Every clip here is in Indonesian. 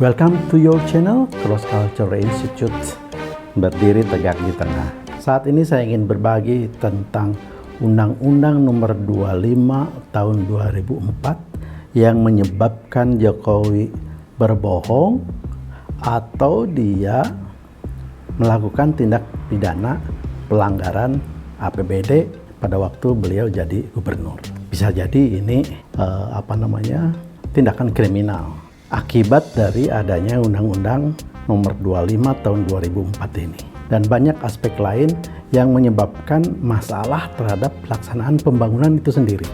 Welcome to your channel, Cross Culture Institute, berdiri tegak di tengah. Saat ini saya ingin berbagi tentang Undang-Undang Nomor 25 Tahun 2004 yang menyebabkan Jokowi berbohong atau dia melakukan tindak pidana pelanggaran APBD pada waktu beliau jadi gubernur. Bisa jadi ini tindakan kriminal akibat dari adanya Undang-Undang Nomor 25 Tahun 2004 ini. Dan banyak aspek lain yang menyebabkan masalah terhadap pelaksanaan pembangunan itu sendiri.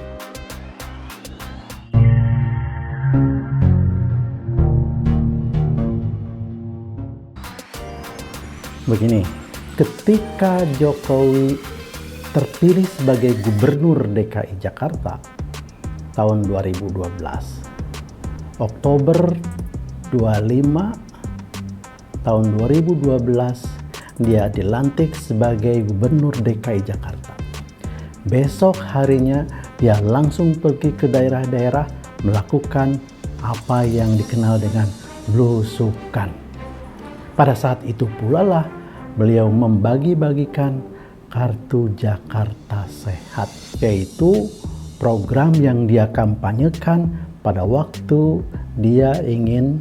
Begini, ketika Jokowi terpilih sebagai Gubernur DKI Jakarta tahun 2012, Oktober 25 tahun 2012 dia dilantik sebagai Gubernur DKI Jakarta. Besok harinya dia langsung pergi ke daerah-daerah melakukan apa yang dikenal dengan belusukan. Pada saat itu pula lah beliau membagi-bagikan Kartu Jakarta Sehat, yaitu program yang dia kampanyekan pada waktu dia ingin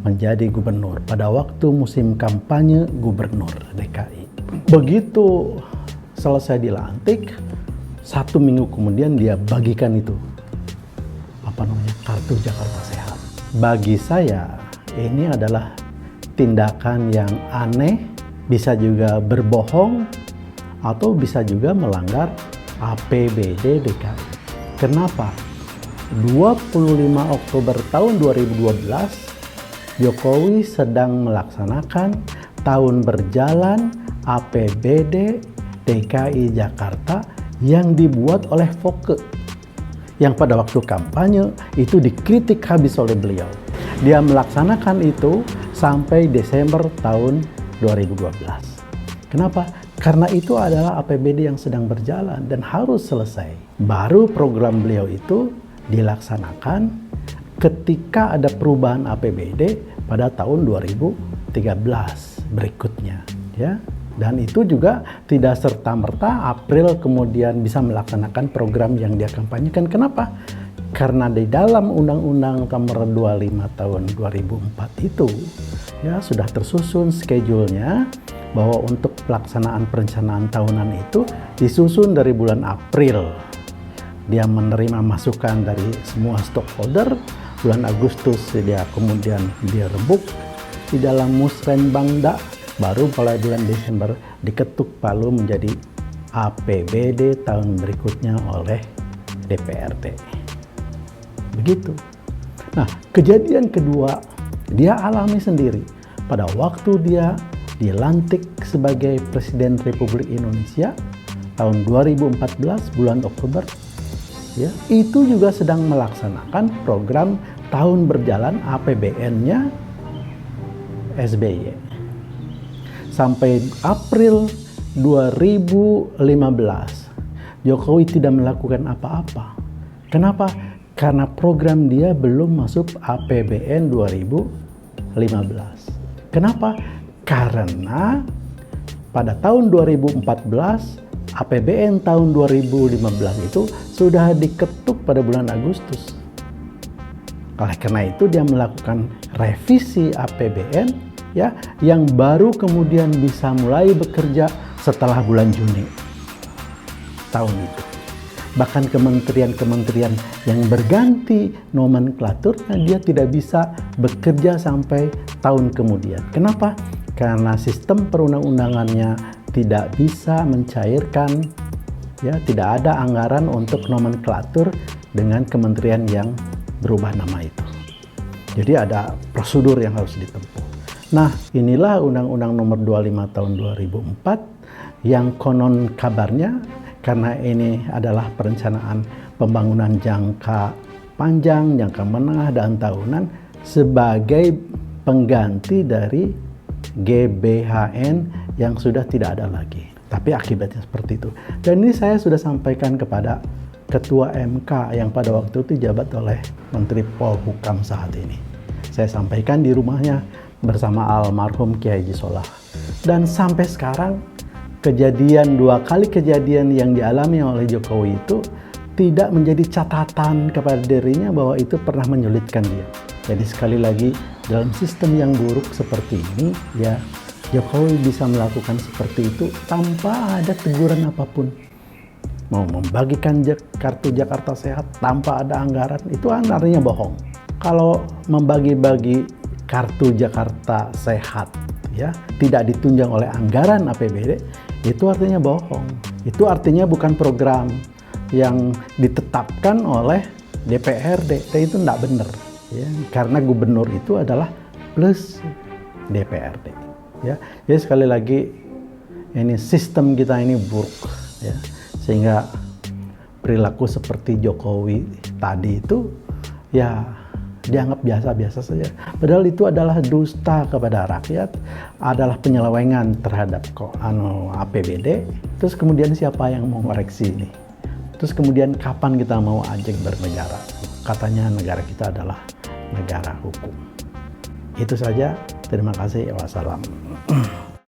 menjadi gubernur, pada waktu musim kampanye gubernur DKI. Begitu selesai dilantik, 1 minggu kemudian dia bagikan itu Kartu Jakarta Sehat. Bagi saya ini adalah tindakan yang aneh, bisa juga berbohong atau bisa juga melanggar APBD DKI. Kenapa? 25 Oktober tahun 2012 Jokowi sedang melaksanakan tahun berjalan APBD DKI Jakarta yang dibuat oleh Foke, yang pada waktu kampanye itu dikritik habis oleh beliau. Dia melaksanakan itu sampai Desember tahun 2012. Kenapa? Karena itu adalah APBD yang sedang berjalan dan harus selesai. Baru program beliau itu dilaksanakan ketika ada perubahan APBD pada tahun 2013 berikutnya, ya. Dan itu juga tidak serta-merta April kemudian bisa melaksanakan program yang dia kampanyekan. Kenapa? Karena di dalam Undang-Undang Nomor 25 Tahun 2004 itu ya sudah tersusun schedule-nya bahwa untuk pelaksanaan perencanaan tahunan itu disusun dari bulan April. Dia menerima masukan dari semua stakeholder. Bulan Agustus dia kemudian dirembuk di dalam musrenbangda. Baru pada bulan Desember diketuk palu menjadi APBD tahun berikutnya oleh DPRD. Begitu. Nah, kejadian kedua dia alami sendiri pada waktu dia dilantik sebagai Presiden Republik Indonesia tahun 2014 bulan Oktober. Ya, itu juga sedang melaksanakan program tahun berjalan APBN-nya SBY. Sampai April 2015, Jokowi tidak melakukan apa-apa. Kenapa? Karena program dia belum masuk APBN 2015. Kenapa? Karena pada tahun 2014 APBN tahun 2015 itu sudah diketuk pada bulan Agustus. Oleh karena itu dia melakukan revisi APBN ya yang baru kemudian bisa mulai bekerja setelah bulan Juni tahun itu. Bahkan kementerian-kementerian yang berganti nomenklaturnya dia tidak bisa bekerja sampai tahun kemudian. Kenapa? Karena sistem perundang-undangannya tidak bisa mencairkan, ya tidak ada anggaran untuk nomenklatur dengan kementerian yang berubah nama itu. Jadi ada prosedur yang harus ditempuh. Nah, inilah Undang-Undang Nomor 25 Tahun 2004 yang konon kabarnya karena ini adalah perencanaan pembangunan jangka panjang, jangka menengah, dan tahunan sebagai pengganti dari GBHN yang sudah tidak ada lagi. Tapi akibatnya seperti itu. Dan ini saya sudah sampaikan kepada Ketua MK yang pada waktu itu jabat oleh Menteri Polhukam saat ini. saya sampaikan di rumahnya bersama almarhum Kiai Haji Solah. Dan sampai sekarang dua kali kejadian yang dialami oleh Jokowi itu tidak menjadi catatan kepada dirinya bahwa itu pernah menyulitkan dia. Jadi sekali lagi, dalam sistem yang buruk seperti ini, ya Jokowi bisa melakukan seperti itu tanpa ada teguran apapun. Mau membagikan kartu Jakarta Sehat tanpa ada anggaran, itu artinya bohong. Kalau membagi-bagi kartu Jakarta Sehat, ya tidak ditunjang oleh anggaran APBD, itu artinya bohong. Itu artinya bukan program yang ditetapkan oleh DPRD, dan itu tidak benar, ya, karena gubernur itu adalah plus DPRD, ya. Jadi sekali lagi, ini sistem kita ini buruk, ya, sehingga perilaku seperti Jokowi tadi itu ya dianggap biasa-biasa saja. Padahal itu adalah dusta kepada rakyat, adalah penyelewengan terhadap APBD. Terus kemudian siapa yang mau koreksi ini? Terus kemudian kapan kita mau ajak bernegara? Katanya negara kita adalah negara hukum. Itu saja. Terima kasih. Wassalam.